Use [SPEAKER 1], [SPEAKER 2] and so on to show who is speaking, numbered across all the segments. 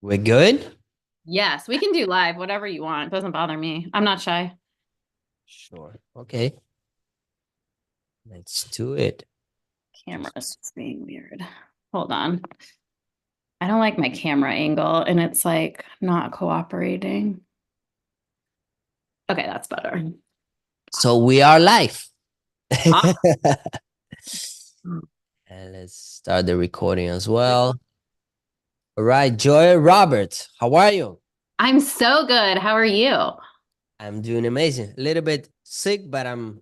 [SPEAKER 1] We're good?
[SPEAKER 2] Yes, we can do live, whatever you want. It doesn't bother me. I'm not shy.
[SPEAKER 1] Sure. Okay, let's do it.
[SPEAKER 2] Camera's just being weird. Hold on. I don't like my camera angle and it's like not cooperating. Okay, that's better.
[SPEAKER 1] So we are live.
[SPEAKER 2] Awesome.
[SPEAKER 1] And let's start the recording as well. All right, Joy Roberts, how are you?
[SPEAKER 2] I'm so good. How are you?
[SPEAKER 1] I'm doing amazing. A little bit sick, but I'm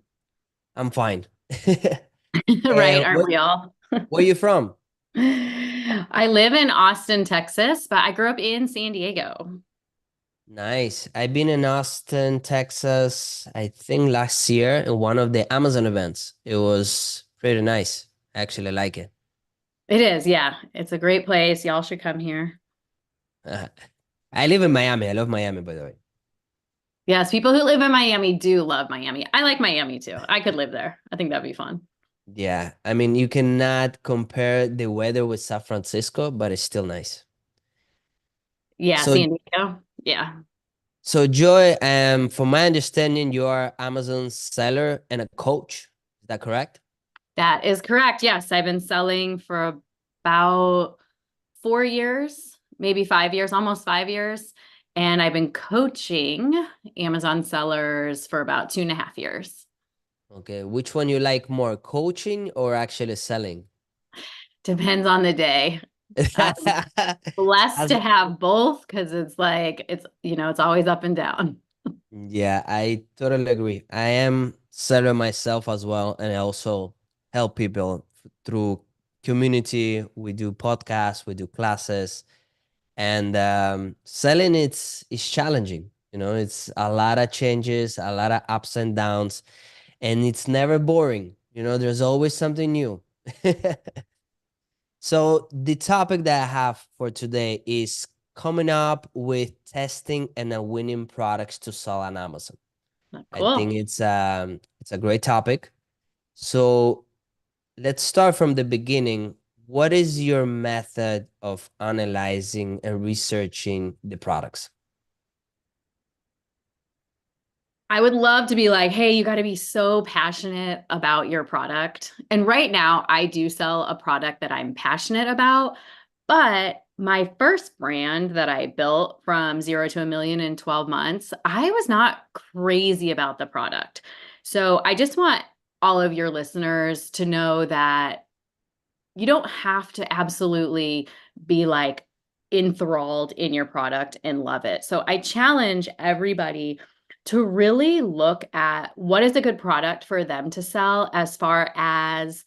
[SPEAKER 1] fine.
[SPEAKER 2] Right,
[SPEAKER 1] And
[SPEAKER 2] aren't we all?
[SPEAKER 1] where you from?
[SPEAKER 2] I live in Austin, Texas, but I grew up in San Diego.
[SPEAKER 1] Nice. I've been in Austin, Texas, I think last year in one of the Amazon events. It was pretty nice. I actually like it.
[SPEAKER 2] It is, yeah. It's a great place. Y'all should come here.
[SPEAKER 1] I live in Miami. I love Miami, by the way.
[SPEAKER 2] Yes, people who live in Miami do love Miami. I like Miami too. I could live there. I think that'd be fun.
[SPEAKER 1] Yeah, I mean, you cannot compare the weather with San Francisco, but it's still nice.
[SPEAKER 2] Yeah,
[SPEAKER 1] So,
[SPEAKER 2] San Diego. Yeah,
[SPEAKER 1] so Joy, from my understanding, you are Amazon seller and a coach. Is that correct?
[SPEAKER 2] that is correct. Yes, I've been selling for about 4 years, maybe 5 years, almost 5 years. And I've been coaching Amazon sellers for about 2.5 years.
[SPEAKER 1] Okay, which one you like more, coaching or actually selling?
[SPEAKER 2] Depends on the day. I'm blessed
[SPEAKER 1] As-
[SPEAKER 2] to have both because it's like, it's always up and down.
[SPEAKER 1] yeah, I totally agree. I am seller myself as well, and I also help people through community. We do podcasts, we do classes. And selling it's is challenging. It's a lot of changes, a lot of ups and downs, and it's never boring. There's always something new. So the topic that I have for today is coming up with testing and winning products to sell on Amazon. I think
[SPEAKER 2] Cool.
[SPEAKER 1] it's a great topic. So let's start from the beginning. What is your method of analyzing and researching the products?
[SPEAKER 2] I would love to be like, hey, you got to be so passionate about your product. And right now, I do sell a product that I'm passionate about. But my first brand that I built from 0 to 1 million in 12 months, I was not crazy about the product. So I just want all of your listeners to know that you don't have to absolutely be like enthralled in your product and love it. So I challenge everybody to really look at what is a good product for them to sell as far as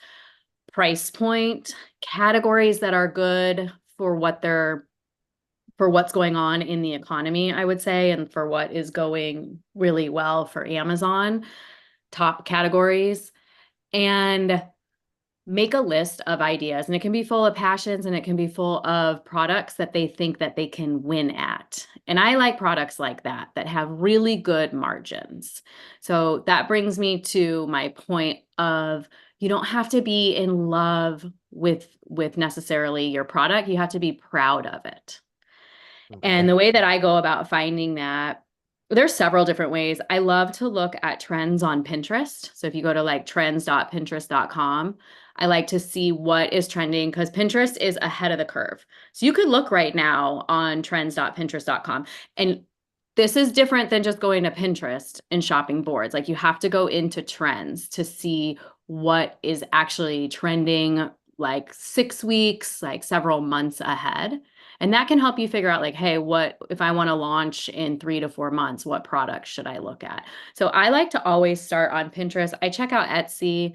[SPEAKER 2] price point, categories that are good for what's going on in the economy, I would say, and for what is going really well for Amazon, top categories. And make a list of ideas, and it can be full of passions and it can be full of products that they think that they can win at. And I like products like that have really good margins. So that brings me to my point of you don't have to be in love with necessarily your product. You have to be proud of it. And
[SPEAKER 1] Okay.
[SPEAKER 2] the way that I go about finding that, there's several different ways. I love to look at trends on Pinterest. So if you go to like trends.pinterest.com, I like to see what is trending because Pinterest is ahead of the curve. So you could look right now on trends.pinterest.com. And this is different than just going to Pinterest and shopping boards. Like you have to go into trends to see what is actually trending like 6 weeks, like several months ahead. And that can help you figure out like, hey, what if I want to launch in 3 to 4 months, what products should I look at? So I like to always start on Pinterest. I check out Etsy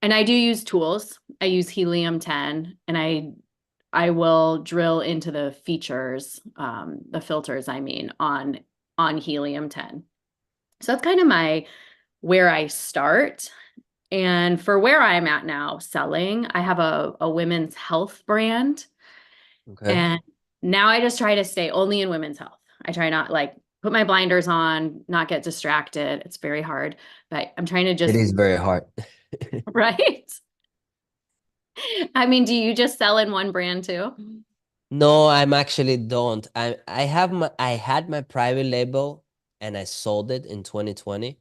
[SPEAKER 2] and I do use tools. I use Helium 10 and I will drill into the features, the filters, I mean, on Helium 10. So that's kind of my where I start. And for where I'm at now selling, I have a women's health brand.
[SPEAKER 1] Okay.
[SPEAKER 2] And now I just try to stay only in women's health. I try not like put my blinders on, not get distracted. It's very hard, but I'm trying to
[SPEAKER 1] It
[SPEAKER 2] just,
[SPEAKER 1] is very hard.
[SPEAKER 2] right? I mean, do you just sell in one brand too?
[SPEAKER 1] No, I'm actually don't. I had my private label and I sold it in 2020.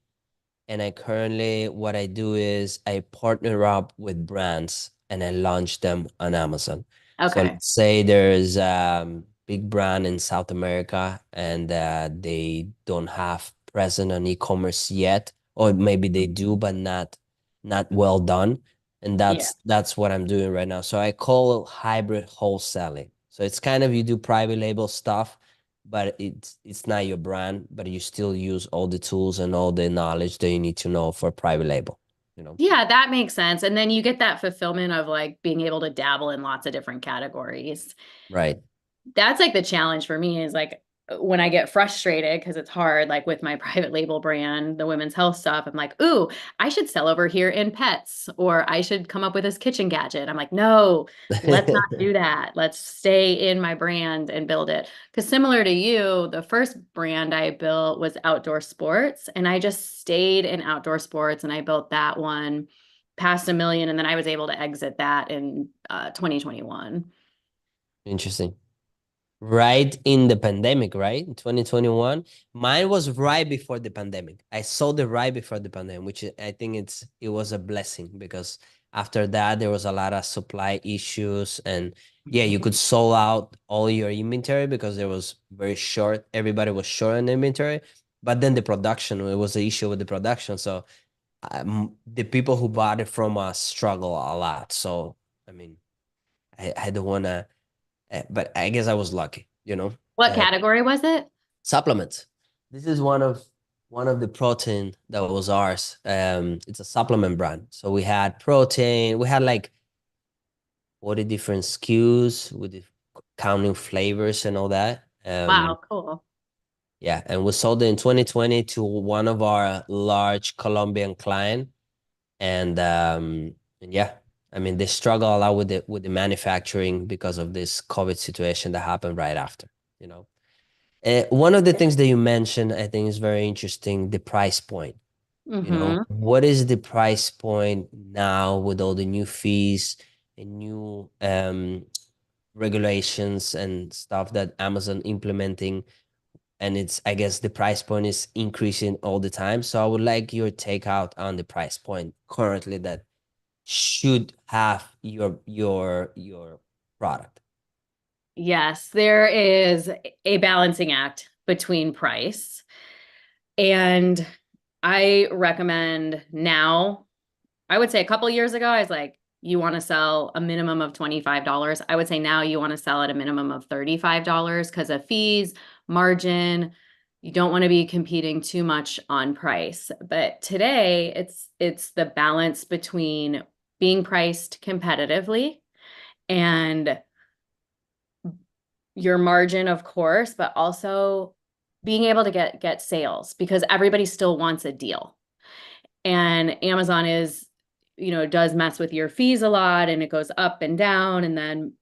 [SPEAKER 1] And I currently, what I do is I partner up with brands and I launch them on Amazon. So
[SPEAKER 2] Okay.
[SPEAKER 1] let's say there's a big brand in South America and they don't have present on e-commerce yet, or maybe they do, but not well done. And
[SPEAKER 2] Yeah.
[SPEAKER 1] that's what I'm doing right now. So I call it hybrid wholesaling. So it's kind of you do private label stuff, but it's not your brand, but you still use all the tools and all the knowledge that you need to know for private label, you know?
[SPEAKER 2] Yeah, that makes sense. And then you get that fulfillment of like being able to dabble in lots of different categories.
[SPEAKER 1] Right.
[SPEAKER 2] That's like the challenge for me is like when I get frustrated because it's hard, like with my private label brand, the women's health stuff, I'm like, ooh, I should sell over here in pets, or I should come up with this kitchen gadget. I'm like, no, let's not do that. Let's stay in my brand and build it. Because similar to you, the first brand I built was outdoor sports, and I just stayed in outdoor sports and I built that one past 1 million. And then I was able to exit that in 2021.
[SPEAKER 1] Interesting. Right in the pandemic, right? In 2021. Mine was right before the pandemic. I sold it right before the pandemic, which I think it was a blessing because after that there was a lot of supply issues and yeah, you could sold out all your inventory because there was very short, everybody was short on inventory, but then the production, it was an issue with the production. So the people who bought it from us struggle a lot. So I mean, I don't want to but I guess I was lucky, you know.
[SPEAKER 2] What category was it?
[SPEAKER 1] Supplements. This is one of the protein that was ours. It's a supplement brand. So we had protein. We had like 40 different SKUs with counting flavors and all that.
[SPEAKER 2] Wow, cool.
[SPEAKER 1] Yeah, and we sold it in 2020 to one of our large Colombian client, and yeah, I mean they struggle a lot with the manufacturing because of this COVID situation that happened right after, you know. One of the things that you mentioned, I think, is very interesting, the price point. You know,
[SPEAKER 2] Mm-hmm.
[SPEAKER 1] what is the price point now with all the new fees and new regulations and stuff that Amazon implementing? And it's, I guess, the price point is increasing all the time. So I would like your take out on the price point currently that should have your product.
[SPEAKER 2] Yes, there is a balancing act between price. And I recommend now, I would say a couple years ago, I was like, you want to sell a minimum of $25. I would say now you want to sell at a minimum of $35 because of fees, margin. You don't want to be competing too much on price. But today it's the balance between being priced competitively and your margin, of course, but also being able to get sales because everybody still wants a deal. And Amazon is, does mess with your fees a lot and it goes up and down. And then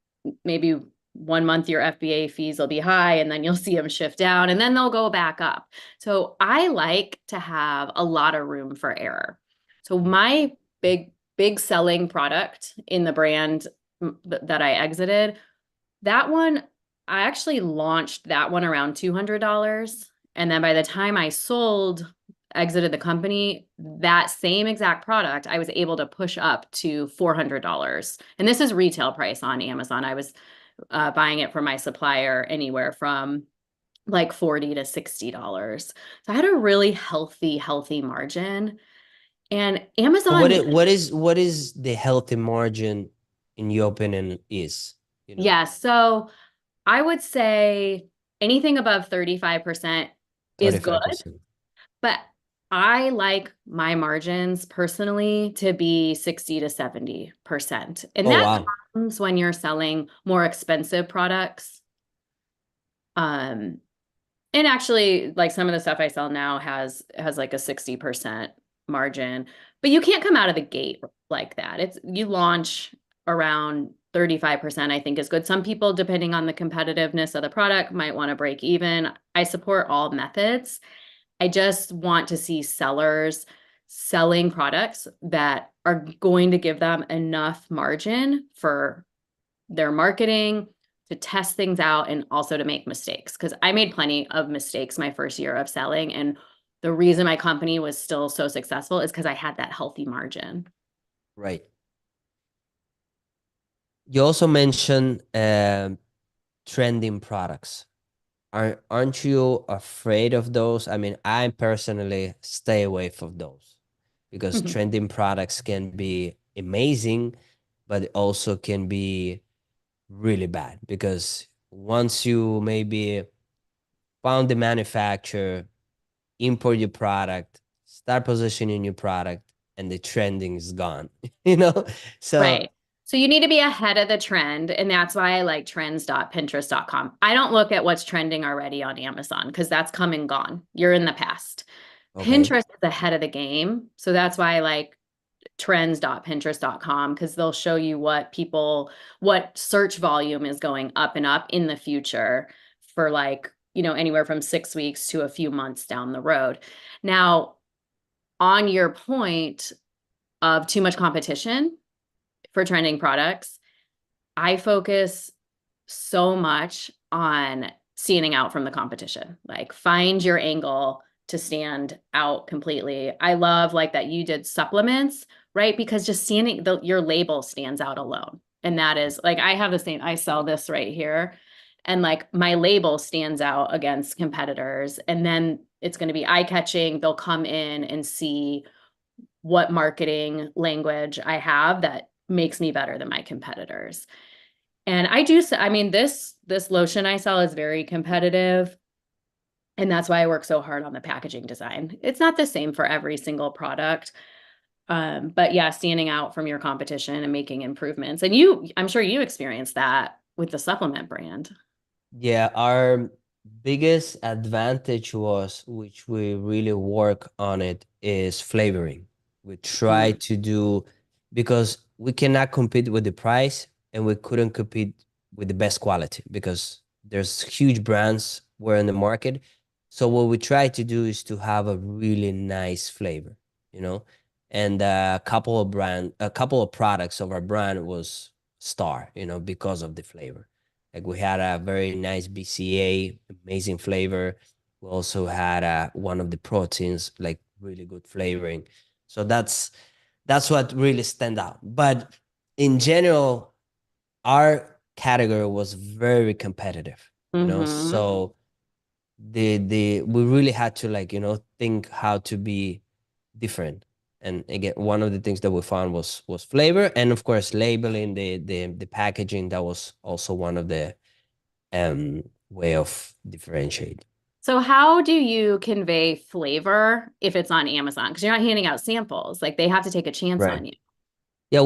[SPEAKER 2] maybe 1 month your FBA fees will be high and then you'll see them shift down and then they'll go back up. So I like to have a lot of room for error. So my big selling product in the brand that I exited, that one, I actually launched that one around $200. And then by the time I exited the company, that same exact product, I was able to push up to $400. And this is retail price on Amazon. I was buying it from my supplier anywhere from like $40 to $60. So I had a really healthy margin. And
[SPEAKER 1] So
[SPEAKER 2] Amazon,
[SPEAKER 1] what is the healthy margin in your opinion is, you know,
[SPEAKER 2] yeah, so I would say anything above 35% is good,
[SPEAKER 1] 35%.
[SPEAKER 2] but I like my margins personally to be 60 to 70%. And
[SPEAKER 1] Oh
[SPEAKER 2] that
[SPEAKER 1] wow.
[SPEAKER 2] comes when you're selling more expensive products. Um, and actually, like some of the stuff I sell now has like a 60% margin, but you can't come out of the gate like that. It's you launch around 35%, I think is good. Some people, depending on the competitiveness of the product, might want to break even. I support all methods. I just want to see sellers selling products that are going to give them enough margin for their marketing to test things out and also to make mistakes. Because I made plenty of mistakes my first year of selling. And the reason my company was still so successful is because I had that healthy margin.
[SPEAKER 1] Right. You also mentioned trending products. Aren't you afraid of those? I mean, I personally stay away from those because trending products can be amazing, but it also can be really bad because once you maybe found the manufacturer, import your product, start positioning your product, and the trending is gone, you know? So,
[SPEAKER 2] Right. So you need to be ahead of the trend. And that's why I like trends.pinterest.com. I don't look at what's trending already on Amazon because that's come and gone. You're in the past.
[SPEAKER 1] okay.
[SPEAKER 2] Pinterest is ahead of the game. So that's why I like trends.pinterest.com because they'll show you what search volume is going up and up in the future for like, anywhere from 6 weeks to a few months down the road. Now, on your point of too much competition for trending products, I focus so much on standing out from the competition. Like find your angle to stand out completely. I love like that you did supplements, right? Because just your label stands out alone. And that is like I have the same, I sell this right here. And like my label stands out against competitors. And then it's going to be eye-catching. They'll come in and see what marketing language I have that makes me better than my competitors. And I mean, this lotion I sell is very competitive. And that's why I work so hard on the packaging design. It's not the same for every single product. But yeah, standing out from your competition and making improvements. And I'm sure you experienced that with the supplement brand.
[SPEAKER 1] Yeah, our biggest advantage was, which we really work on it, is flavoring. We try
[SPEAKER 2] Mm.
[SPEAKER 1] to do, because we cannot compete with the price and we couldn't compete with the best quality because there's huge brands were in the market. So what we try to do is to have a really nice flavor, you know, and a couple of products of our brand was star, because of the flavor. Like we had a very nice BCA, amazing flavor. We also had one of the proteins, like really good flavoring. So that's what really stand out. But in general, our category was very competitive,
[SPEAKER 2] Mm-hmm.
[SPEAKER 1] So the we really had to like, think how to be different. And again, one of the things that we found was flavor, and of course labeling the packaging. That was also one of the way of differentiate.
[SPEAKER 2] So how do you convey flavor if it's on Amazon? Because you're not handing out samples. Like they have to take a chance
[SPEAKER 1] Right.
[SPEAKER 2] on you.
[SPEAKER 1] Yeah,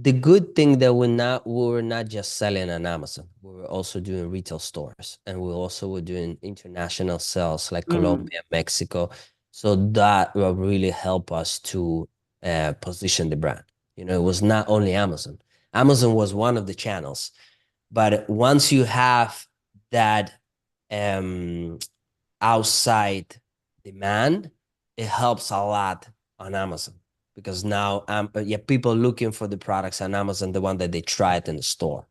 [SPEAKER 1] the good thing that we were not just selling on Amazon. We were also doing retail stores, and we also were doing international sales like
[SPEAKER 2] Mm.
[SPEAKER 1] Colombia, Mexico. So that will really help us to position the brand. It was not only Amazon. Amazon was one of the channels, but once you have that um outside demand, it helps a lot on Amazon because now yeah, people looking for the products on Amazon, the one that they tried in the store,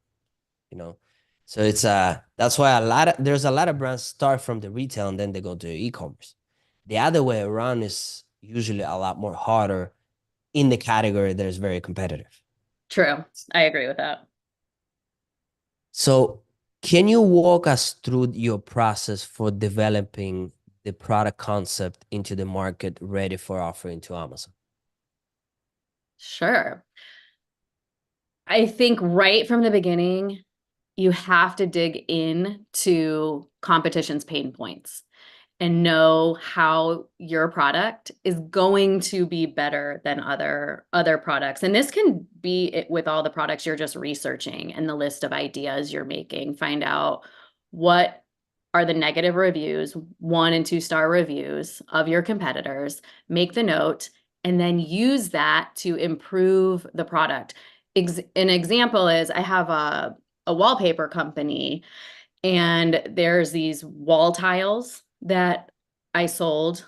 [SPEAKER 1] you know. So it's that's why there's a lot of brands start from the retail and then they go to e-commerce. The other way around is usually a lot more harder in the category that is very competitive.
[SPEAKER 2] True. I agree with that.
[SPEAKER 1] So can you walk us through your process for developing the product concept into the market ready for offering to Amazon?
[SPEAKER 2] Sure. I think right from the beginning, you have to dig in to competition's pain points and know how your product is going to be better than other products. And this can be it with all the products you're just researching and the list of ideas you're making. Find out what are the negative reviews, 1 and 2 star reviews of your competitors, make the note, and then use that to improve the product. An example is I have a wallpaper company and there's these wall tiles that I sold,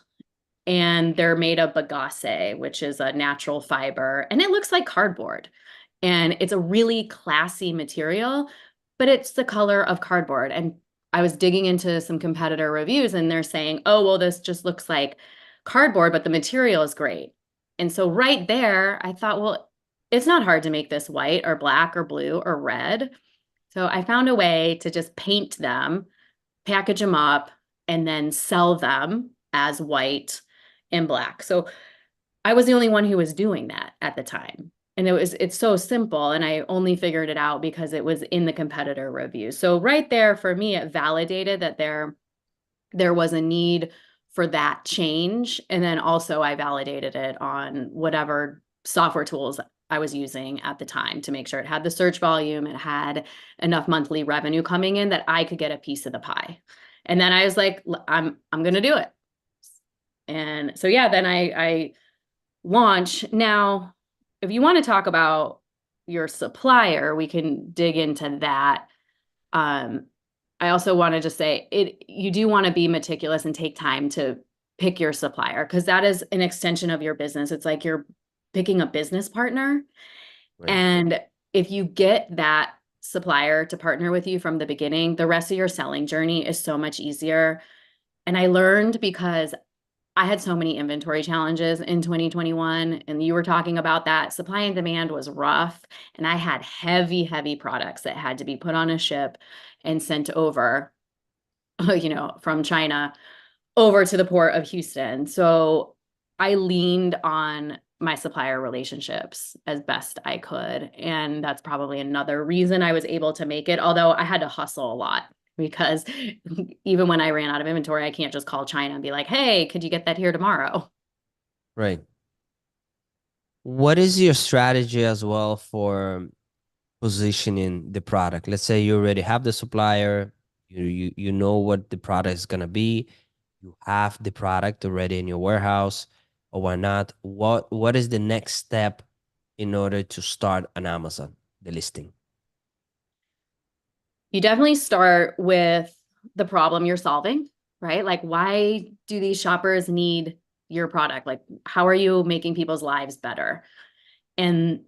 [SPEAKER 2] and they're made of bagasse, which is a natural fiber, and it looks like cardboard. And it's a really classy material, but it's the color of cardboard. And I was digging into some competitor reviews and they're saying, oh, well, this just looks like cardboard, but the material is great. And so right there, I thought, well, it's not hard to make this white or black or blue or red. So I found a way to just paint them, package them up, and then sell them as white and black. So I was the only one who was doing that at the time. And it's so simple. And I only figured it out because it was in the competitor review. So right there for me, it validated that there was a need for that change. And then also I validated it on whatever software tools I was using at the time to make sure it had the search volume, it had enough monthly revenue coming in that I could get a piece of the pie. And then I was like, I'm going to do it. And so, yeah, then I launch. Now, if you want to talk about your supplier, we can dig into that. I also want to just say you do want to be meticulous and take time to pick your supplier because that is an extension of your business. It's like you're picking a business partner.
[SPEAKER 1] Right.
[SPEAKER 2] And if you get that supplier to partner with you from the beginning, the rest of your selling journey is so much easier. And I learned because I had so many inventory challenges in 2021, and you were talking about that. Supply and demand was rough, and I had heavy, heavy products that had to be put on a ship and sent over, from China over to the port of Houston. So I leaned on my supplier relationships as best I could. And that's probably another reason I was able to make it, although I had to hustle a lot because even when I ran out of inventory, I can't just call China and be like, hey, could you get that here tomorrow?
[SPEAKER 1] Right. What is your strategy as well for positioning the product? Let's say you already have the supplier, you know what the product is gonna be, you have the product already in your warehouse, or why not? What is the next step in order to start on Amazon, the listing?
[SPEAKER 2] You definitely start with the problem you're solving, right? Like, why do these shoppers need your product? Like, how are you making people's lives better? And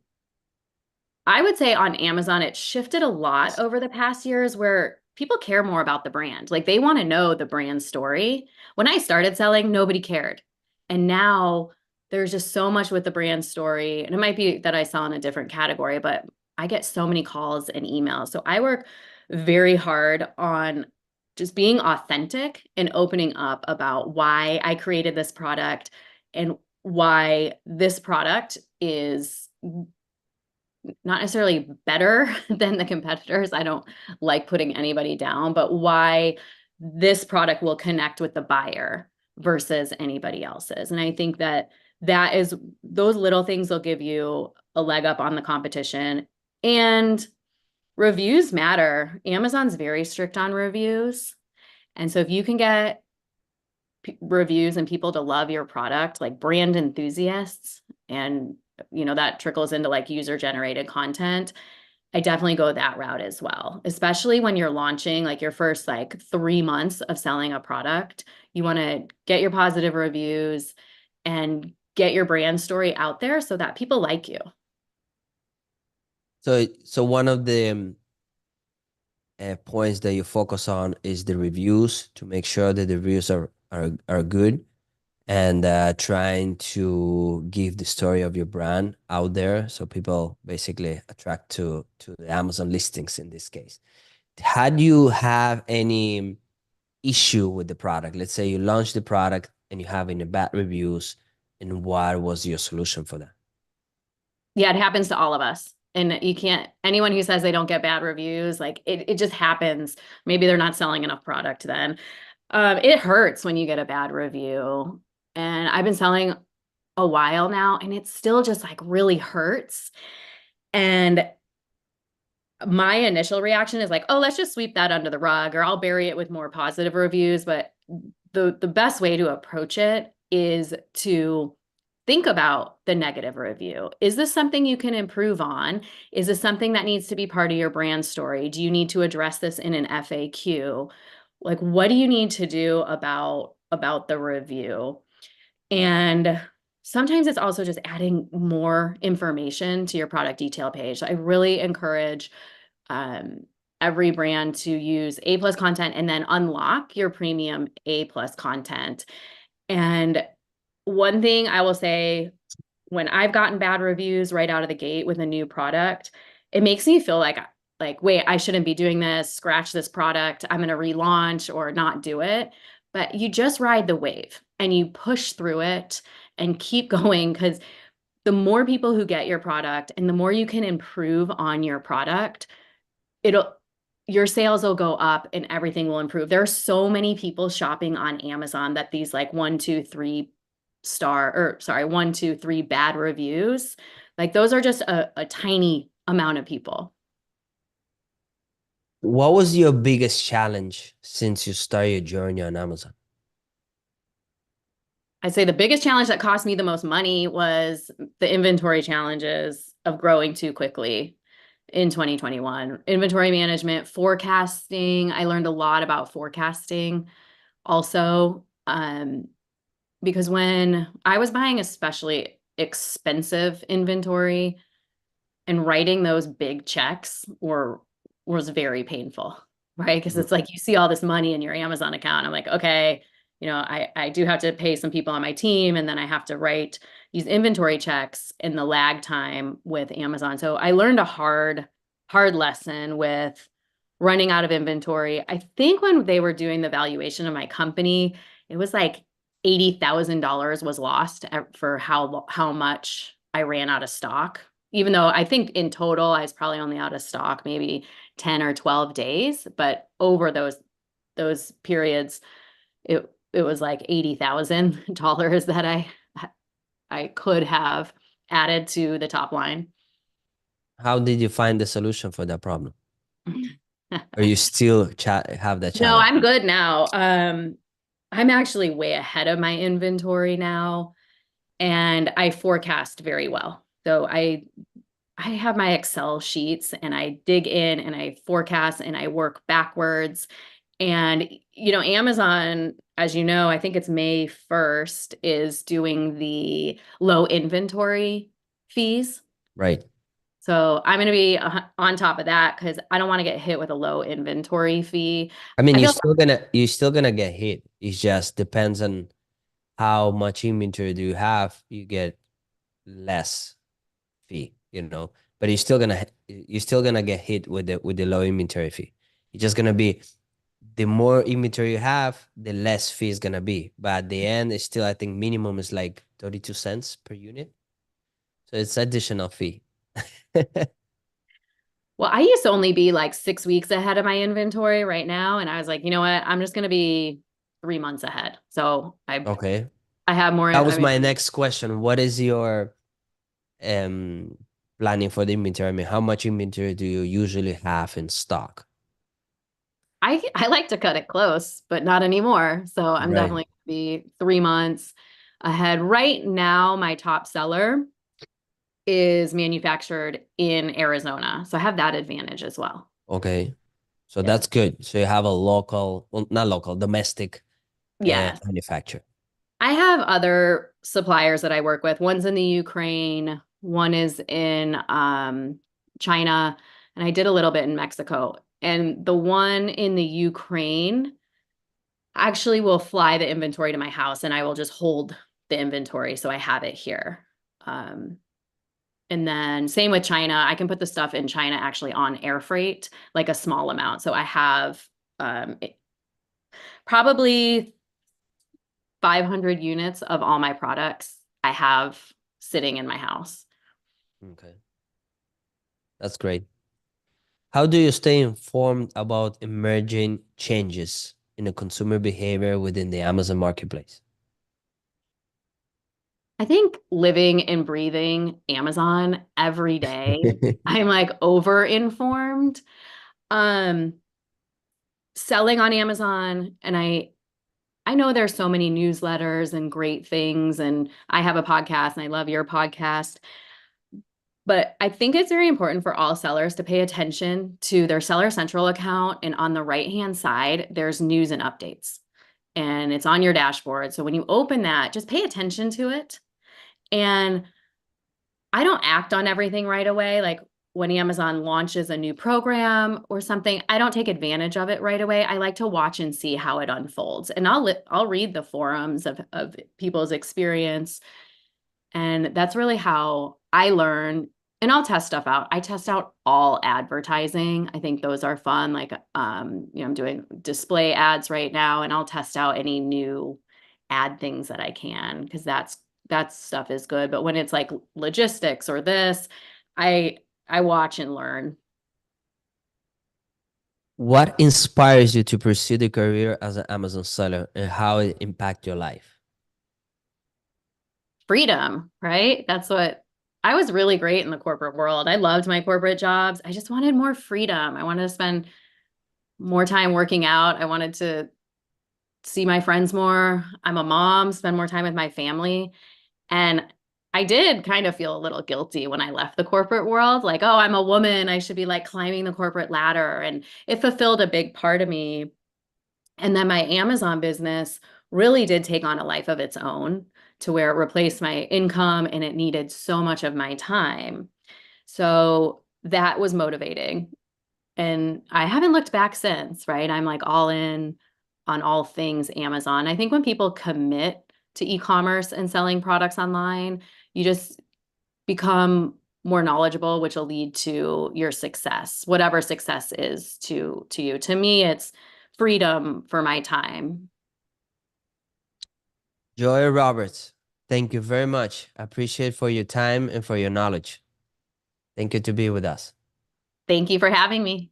[SPEAKER 2] I would say on Amazon, it shifted a lot over the past years where people care more about the brand. Like they want to know the brand story. When I started selling, nobody cared. And now there's just so much with the brand story. And it might be that I sell in a different category, but I get so many calls and emails. So I work very hard on just being authentic and opening up about why I created this product and why this product is not necessarily better than the competitors. I don't like putting anybody down, but why this product will connect with the buyer versus anybody else's. And I think that is those little things will give you a leg up on the competition. And reviews matter. Amazon's very strict on reviews. And so if you can get reviews and people to love your product, like brand enthusiasts, and that trickles into like user generated content, I definitely go that route as well, especially when you're launching like your first like 3 months of selling a product. You want to get your positive reviews and get your brand story out there so that people like you.
[SPEAKER 1] So one of the points that you focus on is the reviews to make sure that the reviews are good, and trying to give the story of your brand out there so people basically attract to the Amazon listings in this case. Had you have any issue with the product? Let's say you launch the product and you have any bad reviews, and what was your solution for that?
[SPEAKER 2] Yeah, it happens to all of us. And you can't, anyone who says they don't get bad reviews, like it just happens. Maybe they're not selling enough product then. It hurts when you get a bad review. And I've been selling a while now, and it still just like really hurts. And my initial reaction is like, oh, let's just sweep that under the rug, or I'll bury it with more positive reviews. But the best way to approach it is to think about the negative review. Is this something you can improve on? Is this something that needs to be part of your brand story? Do you need to address this in an FAQ? Like, what do you need to do about the review? And sometimes it's also just adding more information to your product detail page. I really encourage every brand to use A plus content and then unlock your premium A plus content. And one thing I will say, when I've gotten bad reviews right out of the gate with a new product, it makes me feel like, wait, I shouldn't be doing this, scratch this product, I'm going to relaunch or not do it. But you just ride the wave and you push through it and keep going, because the more people who get your product and the more you can improve on your product, it'll your sales will go up and everything will improve. There are so many people shopping on Amazon that these like 1, 2, 3 bad reviews, like those are just a tiny amount of people.
[SPEAKER 1] What was your biggest challenge since you started your journey on Amazon?
[SPEAKER 2] I'd say the biggest challenge that cost me the most money was the inventory challenges of growing too quickly in 2021. Inventory management, forecasting. I learned a lot about forecasting also, because when I was buying especially expensive inventory and writing those big checks was very painful, right? Because it's like you see all this money in your Amazon account. I'm like, okay, I do have to pay some people on my team, and then I have to write these inventory checks in the lag time with Amazon. So I learned a hard lesson with running out of inventory. I think when they were doing the valuation of my company, it was like $80,000 was lost for how much I ran out of stock. Even though I think in total I was probably only out of stock maybe 10 or 12 days, but over those periods, it was like $80,000 that I could have added to the top line.
[SPEAKER 1] How did you find the solution for that problem? Or you still have that
[SPEAKER 2] No,
[SPEAKER 1] challenge?
[SPEAKER 2] I'm good now. I'm actually way ahead of my inventory now, and I forecast very well. So I have my Excel sheets and I dig in and I forecast and I work backwards. And, Amazon, as you know, I think it's May 1st, is doing the low inventory fees.
[SPEAKER 1] Right.
[SPEAKER 2] So I'm going to be on top of that because I don't want to get hit with a low inventory fee.
[SPEAKER 1] I mean,
[SPEAKER 2] I feel
[SPEAKER 1] you're still gonna get hit. It just depends on how much inventory do you have. You get less fee, but you're still gonna get hit with the low inventory fee. It's just gonna be the more inventory you have, the less fee is gonna be. But at the end, it's still, I think minimum is like 32 cents per unit. So it's additional fee.
[SPEAKER 2] Well, I used to only be like 6 weeks ahead of my inventory right now. And I was like, you know what? I'm just going to be 3 months ahead. So
[SPEAKER 1] Okay.
[SPEAKER 2] I have more.
[SPEAKER 1] That
[SPEAKER 2] I
[SPEAKER 1] was
[SPEAKER 2] mean,
[SPEAKER 1] my next question. What is your um planning for the inventory? I mean, how much inventory do you usually have in stock?
[SPEAKER 2] I like to cut it close, but not anymore. So I'm
[SPEAKER 1] Right.
[SPEAKER 2] definitely gonna be 3 months ahead. Right now, my top seller is manufactured in Arizona. So I have that advantage as well.
[SPEAKER 1] Okay. So
[SPEAKER 2] Yeah.
[SPEAKER 1] that's good. So you have a local, well, not local, domestic
[SPEAKER 2] Yes.
[SPEAKER 1] manufacturer.
[SPEAKER 2] I have other suppliers that I work with. One's in the Ukraine, one is in China, and I did a little bit in Mexico. And the one in the Ukraine actually will fly the inventory to my house and I will just hold the inventory so I have it here. Um, and then same with China, I can put the stuff in China actually on air freight, like a small amount. So I have probably 500 units of all my products I have sitting in my house.
[SPEAKER 1] Okay. That's great. How do you stay informed about emerging changes in the consumer behavior within the Amazon marketplace?
[SPEAKER 2] I think living and breathing Amazon every day, I'm like over informed. Um, Selling on Amazon, and I know there's so many newsletters and great things, and I have a podcast and I love your podcast. But I think it's very important for all sellers to pay attention to their Seller Central account. And on the right-hand side, there's news and updates. And it's on your dashboard. So when you open that, just pay attention to it. And I don't act on everything right away. Like when Amazon launches a new program or something, I don't take advantage of it right away. I like to watch and see how it unfolds. And I'll read the forums of people's experience. And that's really how I learn. And I'll test stuff out. I test out all advertising. I think those are fun. Like I'm doing display ads right now, and I'll test out any new ad things that I can, because that stuff is good. But when it's like logistics or this, I I watch and learn.
[SPEAKER 1] What inspires you to pursue the career as an Amazon seller and how it impact your life?
[SPEAKER 2] Freedom, right? That's what I was really great in the corporate world. I loved my corporate jobs. I just wanted more freedom. I wanted to spend more time working out. I wanted to see my friends more. I'm a mom, spend more time with my family. And I did kind of feel a little guilty when I left the corporate world. Like, oh, I'm a woman. I should be like climbing the corporate ladder. And it fulfilled a big part of me. And then my Amazon business really did take on a life of its own, to where it replaced my income and it needed so much of my time. So that was motivating. And I haven't looked back since, right? I'm like all in on all things Amazon. I think when people commit to e-commerce and selling products online, you just become more knowledgeable, which will lead to your success, whatever success is to you. To me, it's freedom for my time.
[SPEAKER 1] Joy Roberts, thank you very much. I appreciate for your time and for your knowledge. Thank you to be with us.
[SPEAKER 2] Thank you for having me.